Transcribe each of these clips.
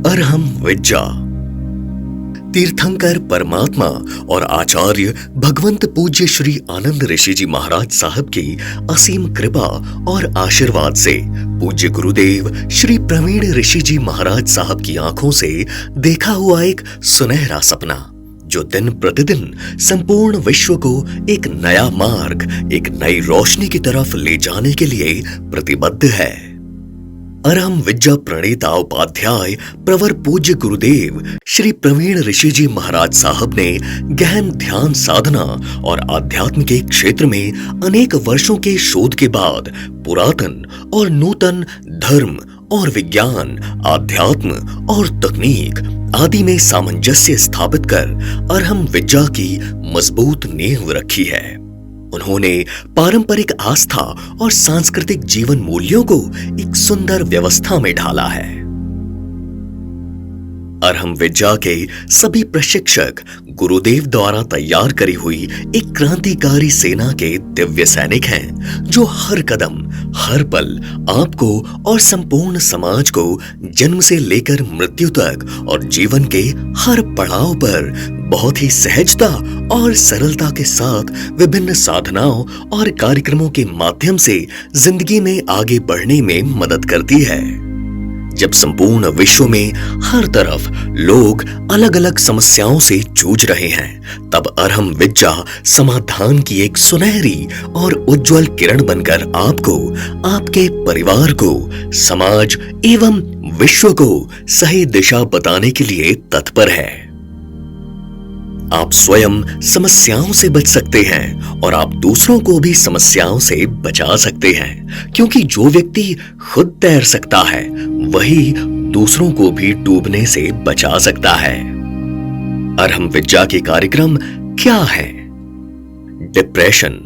अरहम विद्या। तीर्थंकर परमात्मा और आचार्य भगवंत पूज्य श्री आनंद ऋषि जी महाराज साहब की असीम कृपा और आशीर्वाद से पूज्य गुरुदेव श्री प्रवीण ऋषि जी महाराज साहब की आंखों से देखा हुआ एक सुनहरा सपना, जो दिन प्रतिदिन संपूर्ण विश्व को एक नया मार्ग, एक नई रोशनी की तरफ ले जाने के लिए प्रतिबद्ध है। अरहम विद्या प्रणेता उपाध्याय प्रवर पूज्य गुरुदेव श्री प्रवीण ऋषि जी महाराज साहब ने गहन ध्यान साधना और आध्यात्म के क्षेत्र में अनेक वर्षों के शोध के बाद पुरातन और नूतन धर्म और विज्ञान, आध्यात्म और तकनीक आदि में सामंजस्य स्थापित कर अरहम विद्या की मजबूत नींव रखी है। उन्होंने पारंपरिक आस्था और सांस्कृतिक जीवन मूल्यों को एक सुंदर व्यवस्था में ढाला है। अरहम विद्या के सभी प्रशिक्षक गुरुदेव द्वारा तैयार करी हुई एक क्रांतिकारी सेना के दिव्य सैनिक हैं, जो हर कदम, हर पल आपको और संपूर्ण समाज को जन्म से लेकर मृत्यु तक और जीवन के हर पड़ाव पर बहुत ही सहजता और सरलता के साथ विभिन्न साधनाओं और कार्यक्रमों के माध्यम से जिंदगी में आगे बढ़ने में मदद करती है। जब संपूर्ण विश्व में हर तरफ लोग अलग अलग समस्याओं से जूझ रहे हैं, तब अरहम विद्या समाधान की एक सुनहरी और उज्जवल किरण बनकर आपको, आपके परिवार को, समाज एवं विश्व को सही दिशा बताने के लिए तत्पर है। आप स्वयं समस्याओं से बच सकते हैं और आप दूसरों को भी समस्याओं से बचा सकते हैं, क्योंकि जो व्यक्ति खुद तैर सकता है वही दूसरों को भी डूबने से बचा सकता है। अरहम विद्या के कार्यक्रम क्या है? डिप्रेशन,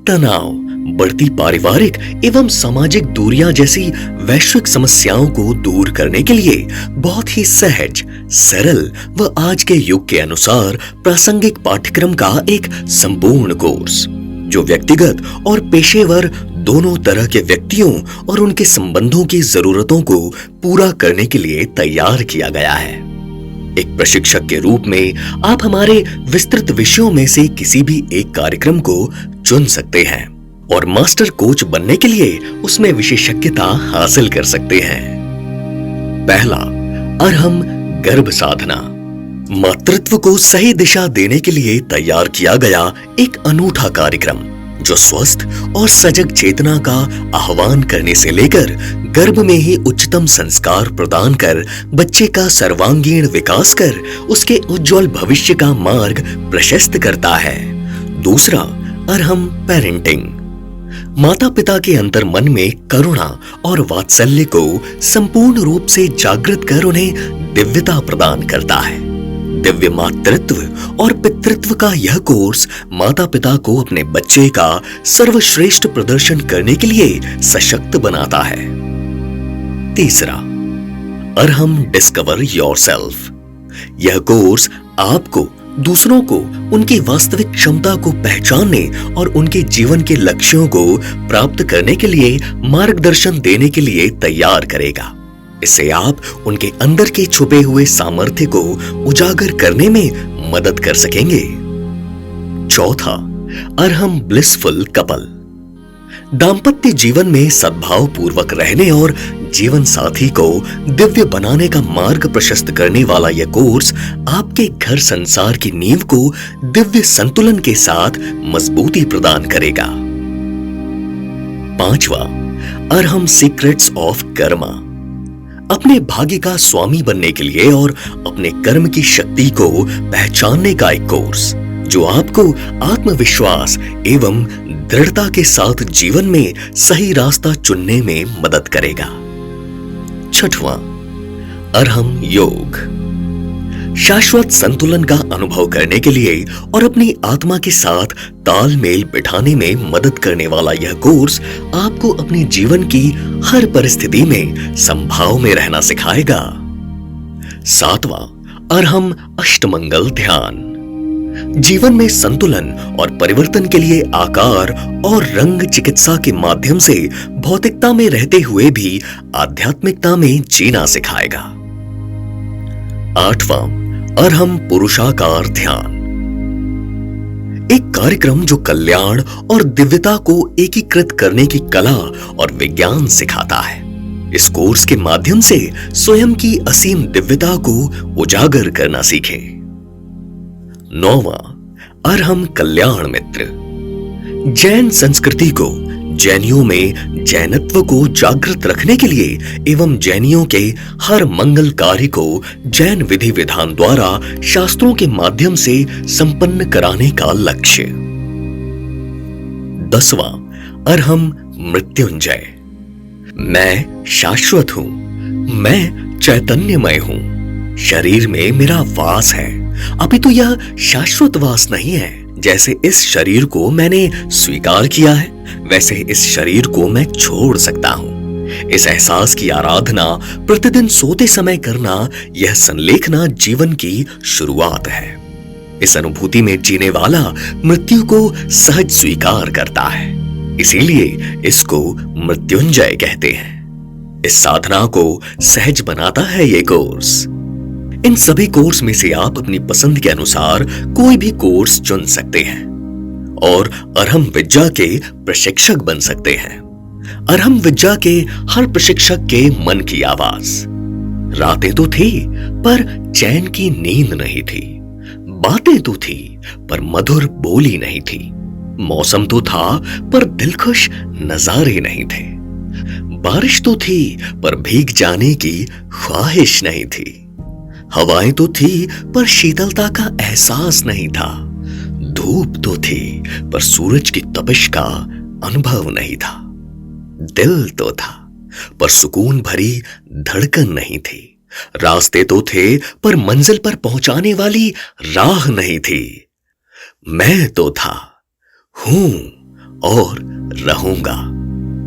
तनाव, बढ़ती पारिवारिक एवं सामाजिक दूरियां जैसी वैश्विक समस्याओं को दूर करने के लिए बहुत ही सहज, सरल व आज के युग के अनुसार प्रासंगिक पाठ्यक्रम का एक संपूर्ण कोर्स, जो व्यक्तिगत और पेशेवर दोनों तरह के व्यक्तियों और उनके संबंधों की जरूरतों को पूरा करने के लिए तैयार किया गया है। एक प्रशिक्षक के रूप में आप हमारे विस्तृत विषयों में से किसी भी एक कार्यक्रम को चुन सकते हैं और मास्टर कोच बनने के लिए उसमें विशेषज्ञता हासिल कर सकते हैं। पहला, अरहम गर्भ साधना। मातृत्व को सही दिशा देने के लिए तैयार किया गया एक अनूठा कार्यक्रम, जो स्वस्थ और सजग चेतना का आह्वान करने से लेकर गर्भ में ही उच्चतम संस्कार प्रदान कर बच्चे का सर्वांगीण विकास कर उसके उज्जवल भविष्य का मार्ग प्रशस्त करता है। दूसरा, अरहम पेरेंटिंग। माता पिता के अंतर मन में करुणा और वात्सल्य को संपूर्ण रूप से जागृत कर उन्हें दिव्यता प्रदान करता है। दिव्य मातृत्व और पितृत्व का यह कोर्स माता पिता को अपने बच्चे का सर्वश्रेष्ठ प्रदर्शन करने के लिए सशक्त बनाता है। तीसरा, अरहम डिस्कवर योरसेल्फ। यह कोर्स आपको दूसरों को उनकी वास्तविक क्षमता को पहचानने और उनके जीवन के लक्ष्यों को प्राप्त करने के लिए मार्गदर्शन देने के लिए तैयार करेगा। इससे आप उनके अंदर के छुपे हुए सामर्थ्य को उजागर करने में मदद कर सकेंगे। चौथा, अरहम ब्लिसफुल कपल। दाम्पत्य जीवन में सद्भाव पूर्वक रहने और जीवन साथी को दिव्य बनाने का मार्ग प्रशस्त करने वाला यह कोर्स आपके घर संसार की नींव को दिव्य संतुलन के साथ मजबूती प्रदान करेगा। पांचवा, अरहम सीक्रेट्स ऑफ कर्मा। अपने भाग्य का स्वामी बनने के लिए और अपने कर्म की शक्ति को पहचानने का एक कोर्स, जो आपको आत्मविश्वास एवं दृढ़ता के साथ जीवन में सही रास्ता चुनने में मदद करेगा। छठवां, अरहम योग। शाश्वत संतुलन का अनुभव करने के लिए और अपनी आत्मा के साथ तालमेल बिठाने में मदद करने वाला यह कोर्स आपको अपने जीवन की हर परिस्थिति में संभाव में रहना सिखाएगा। सातवां, अरहम अष्टमंगल ध्यान। जीवन में संतुलन और परिवर्तन के लिए आकार और रंग चिकित्सा के माध्यम से भौतिकता में रहते हुए भी आध्यात्मिकता में जीना सिखाएगा। 8वां, अरहम पुरुषाकार ध्यान। एक कार्यक्रम जो कल्याण और दिव्यता को एकीकृत करने की कला और विज्ञान सिखाता है। इस कोर्स के माध्यम से स्वयं की असीम दिव्यता को उजागर करना सीखें। 9वां, अरहम कल्याण मित्र। जैन संस्कृति को, जैनियों में जैनत्व को जागृत रखने के लिए एवं जैनियों के हर मंगल कार्य को जैन विधि विधान द्वारा शास्त्रों के माध्यम से संपन्न कराने का लक्ष्य। 10वां, अरहम मृत्युंजय। मैं शाश्वत हूं, मैं चैतन्यमय हूं, शरीर में मेरा वास है। अभी तो यह शाश्वत वास नहीं है। जैसे इस शरीर को मैंने स्वीकार किया है, वैसे इस शरीर को मैं छोड़ सकता हूं। इस एहसास की आराधना प्रतिदिन सोते समय करना, यह संलेखना जीवन की शुरुआत है। इस अनुभूति में जीने वाला मृत्यु को सहज स्वीकार करता है, इसीलिए इसको मृत्युंजय कहते हैं। इस साधना को सहज बनाता है ये कोर्स। इन सभी कोर्स में से आप अपनी पसंद के अनुसार कोई भी कोर्स चुन सकते हैं और अरहम विद्या के प्रशिक्षक बन सकते हैं। अरहम विद्या के हर प्रशिक्षक के मन की आवाज। रातें तो थी पर चैन की नींद नहीं थी, बातें तो थी पर मधुर बोली नहीं थी, मौसम तो था पर दिलखुश नजारे नहीं थे, बारिश तो थी पर भीग जाने की ख्वाहिश नहीं थी, हवाएं तो थी पर शीतलता का एहसास नहीं था, धूप तो थी पर सूरज की तपिश का अनुभव नहीं था, दिल तो था पर सुकून भरी धड़कन नहीं थी, रास्ते तो थे पर मंजिल पर पहुंचाने वाली राह नहीं थी। मैं तो था, हूं और रहूंगा,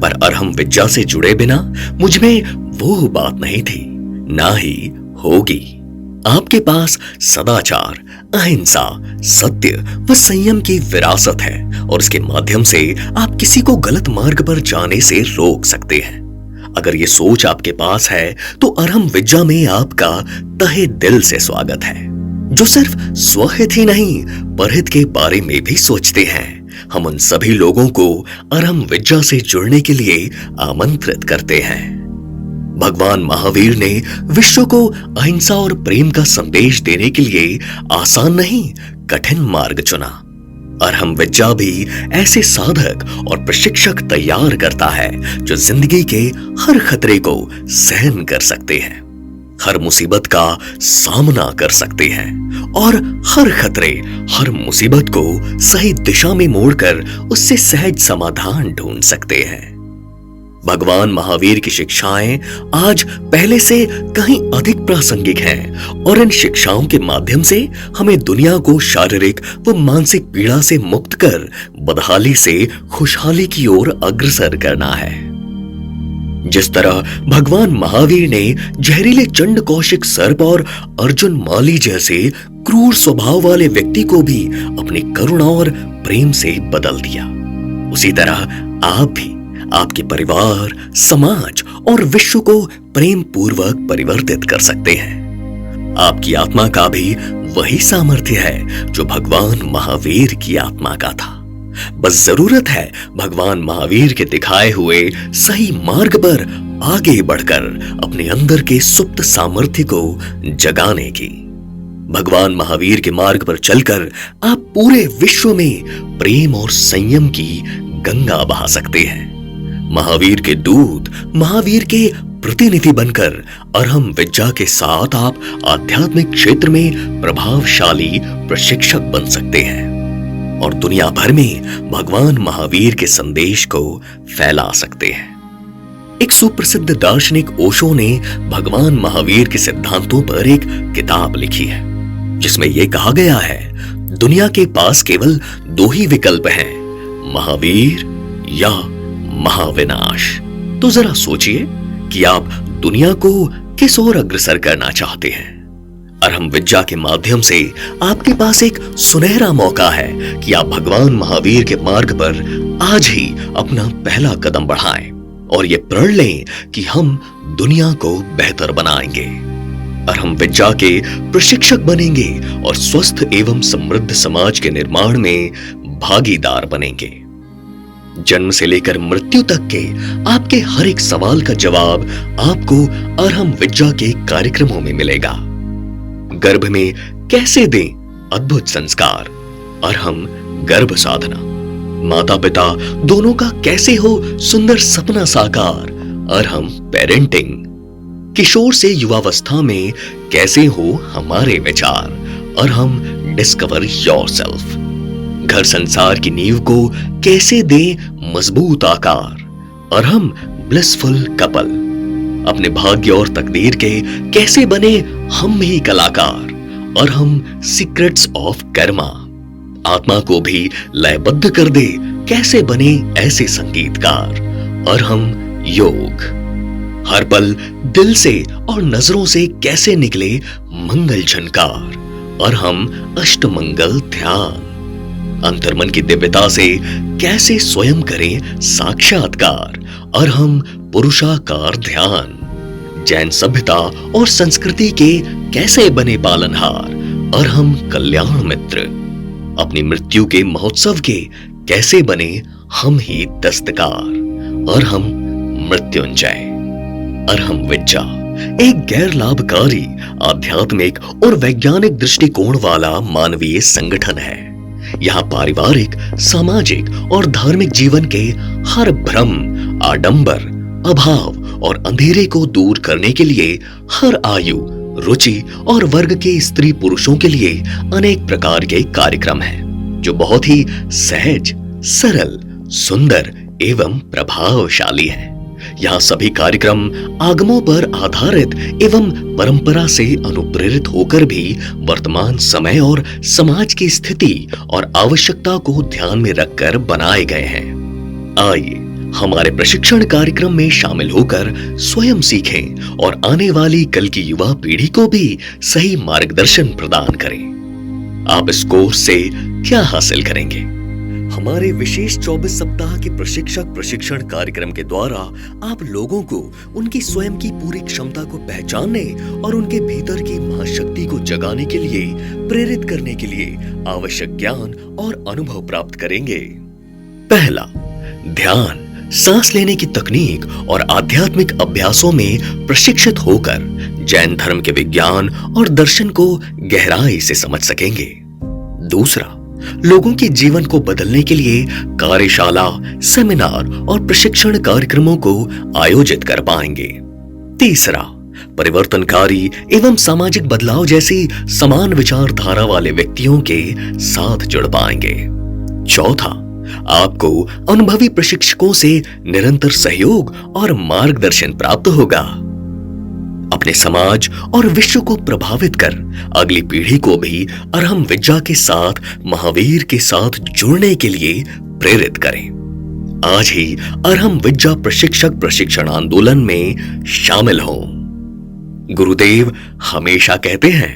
पर अरहम विद्या से जुड़े बिना मुझमें वो बात नहीं थी, ना ही होगी। आपके पास सदाचार, अहिंसा, सत्य व संयम की विरासत है और इसके माध्यम से आप किसी को गलत मार्ग पर जाने से रोक सकते हैं। अगर ये सोच आपके पास है तो अरहम विद्या में आपका तहे दिल से स्वागत है, जो सिर्फ स्वहित ही नहीं परहित के बारे में भी सोचते हैं। हम उन सभी लोगों को अरहम विद्या से जुड़ने के लिए आमंत्रित करते हैं। भगवान महावीर ने विश्व को अहिंसा और प्रेम का संदेश देने के लिए आसान नहीं कठिन मार्ग चुना। अरहम विद्या भी ऐसे साधक और प्रशिक्षक तैयार करता है जो जिंदगी के हर खतरे को सहन कर सकते हैं, हर मुसीबत का सामना कर सकते हैं और हर खतरे, हर मुसीबत को सही दिशा में मोड़कर उससे सहज समाधान ढूंढ सकते हैं। भगवान महावीर की शिक्षाएं आज पहले से कहीं अधिक प्रासंगिक हैं और इन शिक्षाओं के माध्यम से हमें दुनिया को शारीरिक व मानसिक पीड़ा से मुक्त कर बदहाली से खुशहाली की ओर अग्रसर करना है। जिस तरह भगवान महावीर ने जहरीले चंड कौशिक सर्प और अर्जुन माली जैसे क्रूर स्वभाव वाले व्यक्ति को भी अपनी करुणा और प्रेम से बदल दिया, उसी तरह आप भी आपके परिवार, समाज और विश्व को प्रेम पूर्वक परिवर्तित कर सकते हैं। आपकी आत्मा का भी वही सामर्थ्य है जो भगवान महावीर की आत्मा का था। बस जरूरत है भगवान महावीर के दिखाए हुए सही मार्ग पर आगे बढ़कर अपने अंदर के सुप्त सामर्थ्य को जगाने की। भगवान महावीर के मार्ग पर चलकर आप पूरे विश्व में प्रेम और संयम की गंगा बहा सकते हैं। महावीर के दूत, महावीर के प्रतिनिधि बनकर अरहम विद्या के साथ आप आध्यात्मिक क्षेत्र में प्रभावशाली प्रशिक्षक बन सकते हैं और दुनिया भर में भगवान महावीर के संदेश को फैला सकते हैं। एक सुप्रसिद्ध दार्शनिक ओशो ने भगवान महावीर के सिद्धांतों पर एक किताब लिखी है, जिसमें यह कहा गया है, दुनिया के पास केवल दो ही विकल्प हैं, महावीर या महाविनाश। तो जरा सोचिए कि आप दुनिया को किस ओर अग्रसर करना चाहते हैं। अरहम विद्या के माध्यम से आपके पास एक सुनहरा मौका है कि आप भगवान महावीर के मार्ग पर आज ही अपना पहला कदम बढ़ाएं और ये प्रण लें कि हम दुनिया को बेहतर बनाएंगे। अरहम विद्या के प्रशिक्षक बनेंगे और स्वस्थ एवं समृद्ध समाज के निर्माण में भागीदार बनेंगे। जन्म से लेकर मृत्यु तक के आपके हर एक सवाल का जवाब आपको अरहम विद्या के कार्यक्रमों में मिलेगा। गर्भ में कैसे दें अद्भुत संस्कार, अरहम गर्भ साधना। माता पिता दोनों का कैसे हो सुंदर सपना साकार, अरहम पेरेंटिंग। किशोर से युवावस्था में कैसे हो हमारे विचार, अरहम डिस्कवर योरसेल्फ। घर संसार की नींव को कैसे दें मजबूत आकार, अरहम ब्लिसफुल कपल। अपने भाग्य और तकदीर के कैसे बने हम ही कलाकार, अरहम सीक्रेट्स ऑफ कर्मा। आत्मा को भी लयबद्ध कर दे कैसे बने ऐसे संगीतकार, अरहम योग। हर पल दिल से और नजरों से कैसे निकले मंगल झनकार, अरहम अष्टमंगल ध्यान। अंतर्मन की दिव्यता से कैसे स्वयं करें साक्षात्कार, अरहम पुरुषाकार ध्यान। जैन सभ्यता और संस्कृति के कैसे बने पालनहार, अरहम कल्याण मित्र। अपनी मृत्यु के महोत्सव के कैसे बने हम ही दस्तकार, अरहम मृत्युंजय। अरहम विद्या एक गैर लाभकारी, आध्यात्मिक और वैज्ञानिक दृष्टिकोण वाला मानवीय संगठन है। यहाँ पारिवारिक, सामाजिक और धार्मिक जीवन के हर भ्रम, आडंबर, अभाव और अंधेरे को दूर करने के लिए हर आयु, रुचि और वर्ग के स्त्री पुरुषों के लिए अनेक प्रकार के कार्यक्रम हैं, जो बहुत ही सहज, सरल, सुंदर एवं प्रभावशाली है। यहाँ सभी कार्यक्रम आगमों पर आधारित एवं परंपरा से अनुप्रेरित होकर भी वर्तमान समय और समाज की स्थिति और आवश्यकता को ध्यान में रखकर बनाए गए हैं। आइए हमारे प्रशिक्षण कार्यक्रम में शामिल होकर स्वयं सीखें और आने वाली कल की युवा पीढ़ी को भी सही मार्गदर्शन प्रदान करें। आप इस कोर्स से क्या हासिल करेंगे? हमारे विशेष 24 सप्ताह के प्रशिक्षक प्रशिक्षण कार्यक्रम के द्वारा आप लोगों को उनकी स्वयं की पूरी क्षमता को पहचानने और उनके भीतर की महाशक्ति को जगाने के लिए प्रेरित करने के लिए आवश्यक ज्ञान और अनुभव प्राप्त करेंगे। पहला, ध्यान, सांस लेने की तकनीक और आध्यात्मिक अभ्यासों में प्रशिक्षित होकर जैन धर्म के विज्ञान और दर्शन को गहराई से समझ सकेंगे। दूसरा, लोगों के जीवन को बदलने के लिए कार्यशाला, सेमिनार और प्रशिक्षण कार्यक्रमों को आयोजित कर पाएंगे। तीसरा, परिवर्तनकारी एवं सामाजिक बदलाव जैसी समान विचारधारा वाले व्यक्तियों के साथ जुड़ पाएंगे। चौथा, आपको अनुभवी प्रशिक्षकों से निरंतर सहयोग और मार्गदर्शन प्राप्त होगा। अपने समाज और विश्व को प्रभावित कर अगली पीढ़ी को भी अरहम विद्या के साथ महावीर के साथ जुड़ने के लिए प्रेरित करें। आज ही अरहम विद्या प्रशिक्षक प्रशिक्षण आंदोलन में शामिल हों। गुरुदेव हमेशा कहते हैं,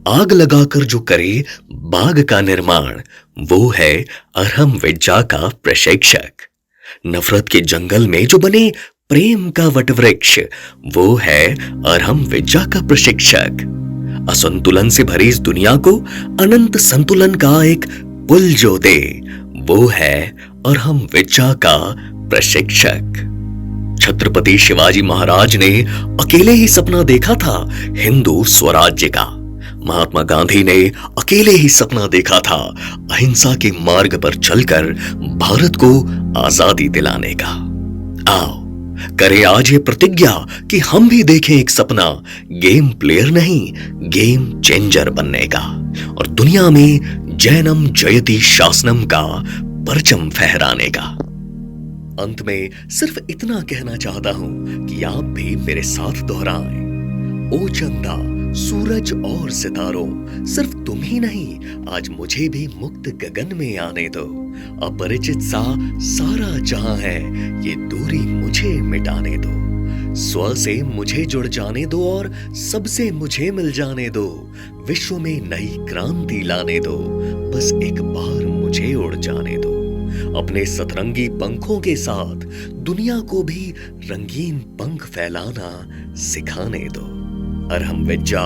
आग लगाकर जो करे बाग का निर्माण, वो है अरहम विद्या का प्रशिक्षक। नफरत के जंगल में जो बने प्रेम का वटवृक्ष, वो है अरहम विद्या का प्रशिक्षक। असंतुलन से भरी इस दुनिया को अनंत संतुलन का एक पुल जो दे, वो है अरहम विद्या का प्रशिक्षक। छत्रपति शिवाजी महाराज ने अकेले ही सपना देखा था हिंदू स्वराज्य का। महात्मा गांधी ने अकेले ही सपना देखा था अहिंसा के मार्ग पर चलकर भारत को आजादी दिलाने का। आओ करें आज ये प्रतिज्ञा कि हम भी देखें एक सपना, गेम प्लेयर नहीं गेम चेंजर बनने का, और दुनिया में जैनम जयति शासनम का परचम फहराने का। अंत में सिर्फ इतना कहना चाहता हूं कि आप भी मेरे साथ दोहराएं। ओ चंदा, सूरज और सितारों, सिर्फ तुम ही नहीं, आज मुझे भी मुक्त गगन में आने दो। अपरिचित सा सारा जहां है, ये दूरी मुझे मिटाने दो। स्व से मुझे जुड़ जाने दो और सबसे मुझे मिल जाने दो। विश्व में नई क्रांति लाने दो, बस एक बार मुझे उड़ जाने दो। अपने सतरंगी पंखों के साथ दुनिया को भी रंगीन पंख फैलाना सिखाने दो। अरहम विद्या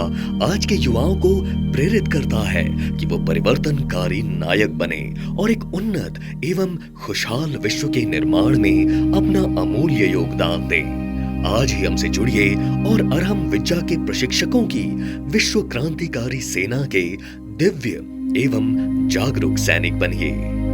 आज के युवाओं को प्रेरित करता है कि वो परिवर्तनकारी नायक बने और एक उन्नत एवं खुशहाल विश्व के निर्माण में अपना अमूल्य योगदान दें। आज ही हमसे जुड़िए और अरहम विद्या के प्रशिक्षकों की विश्व क्रांतिकारी सेना के दिव्य एवं जागरूक सैनिक बनिए।